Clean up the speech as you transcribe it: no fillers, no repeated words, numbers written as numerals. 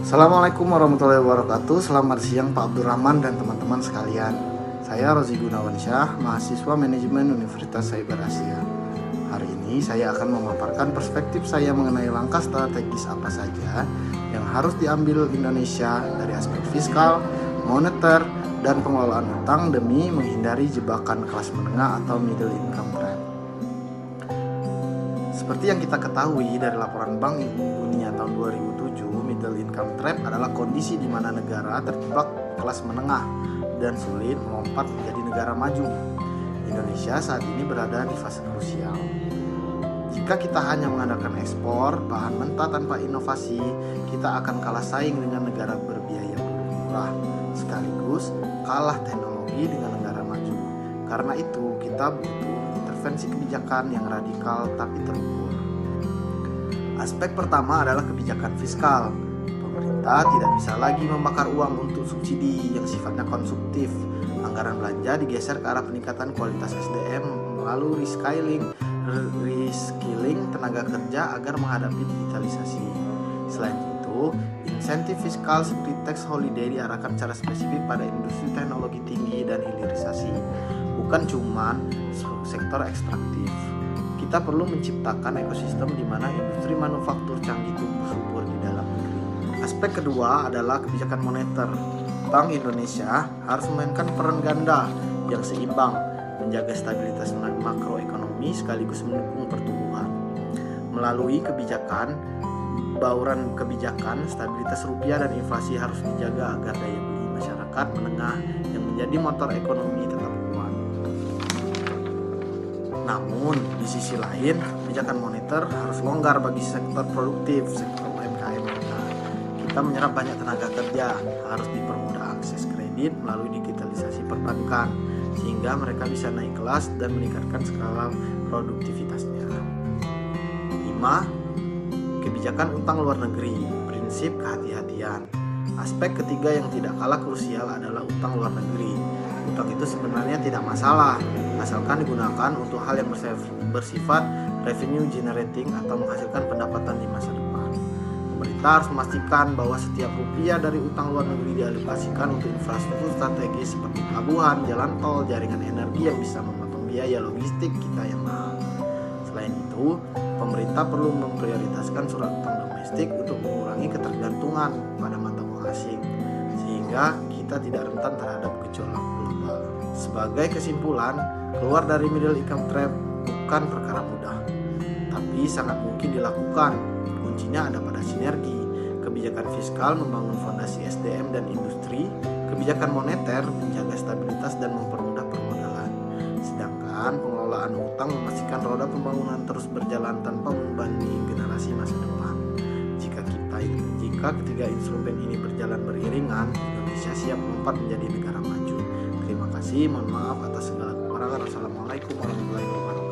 Assalamualaikum warahmatullahi wabarakatuh. Selamat siang Pak Abdurrahman dan teman-teman sekalian. Saya Rozi Gunawansyah, mahasiswa manajemen Universitas Cyber Asia. Hari ini saya akan memaparkan perspektif saya mengenai langkah strategis apa saja yang harus diambil Indonesia dari aspek fiskal, moneter, dan pengelolaan utang demi menghindari jebakan kelas menengah atau middle income trap. Seperti yang kita ketahui dari laporan Bank Dunia tahun 2007, middle income trap adalah kondisi di mana negara terjebak kelas menengah dan sulit melompat menjadi negara maju. Indonesia saat ini berada di fase krusial. Jika kita hanya mengandalkan ekspor bahan mentah tanpa inovasi, kita akan kalah saing dengan negara berbiaya murah, sekaligus kalah teknologi dengan negara maju. Karena itu, kita butuh intervensi kebijakan yang radikal tapi terukur. Aspek pertama adalah kebijakan fiskal. Pemerintah tidak bisa lagi membakar uang untuk subsidi yang sifatnya konsumtif. Anggaran belanja digeser ke arah peningkatan kualitas SDM melalui reskilling tenaga kerja agar menghadapi digitalisasi. Selain itu, insentif fiskal seperti tax holiday diarahkan secara spesifik pada industri teknologi tinggi dan hilirisasi, bukan cuma sektor ekstraktif. Kita perlu menciptakan ekosistem di mana industri manufaktur canggih tumbuh subur di dalam negeri. Aspek kedua adalah kebijakan moneter. Bank Indonesia harus memainkan peran ganda yang seimbang, menjaga stabilitas makroekonomi sekaligus mendukung pertumbuhan. Melalui bauran kebijakan, stabilitas rupiah dan inflasi harus dijaga agar daya beli masyarakat menengah yang menjadi motor ekonomi tetap kuat. Namun, di sisi lain, kebijakan moneter harus longgar bagi sektor produktif, sektor UMKM kita. Kita menyerap banyak tenaga kerja, harus dipermudah akses kredit melalui digitalisasi perbankan, sehingga mereka bisa naik kelas dan meningkatkan skala produktivitasnya. 5. Kebijakan utang luar negeri, prinsip kehati-hatian. Aspek ketiga yang tidak kalah krusial adalah utang luar negeri. Utang itu sebenarnya tidak masalah, asalkan digunakan untuk hal yang bersifat revenue generating atau menghasilkan pendapatan di masa depan. Pemerintah harus memastikan bahwa setiap rupiah dari utang luar negeri dialokasikan untuk infrastruktur strategis seperti pelabuhan, jalan tol, jaringan energi yang bisa memotong biaya logistik kita yang mahal. Selain itu, pemerintah perlu memprioritaskan surat utang domestik untuk mengurangi ketergantungan pada mata uang asing, sehingga kita tidak rentan terhadap gejolak global. Sebagai kesimpulan, keluar dari middle income trap bukan perkara mudah, tapi sangat mungkin dilakukan. Kuncinya ada pada sinergi, kebijakan fiskal membangun fondasi SDM dan industri, kebijakan moneter menjaga stabilitas dan mempermudah permodalan. Sedangkan pengelolaan utang memastikan roda pembangunan terus berjalan tanpa membebani generasi masa depan. Jika ketiga instrumen ini berjalan beriringan, Indonesia siap melompat menjadi negara maju. Terima kasih, mohon maaf atas segala kekurangan. Assalamualaikum warahmatullahi wabarakatuh.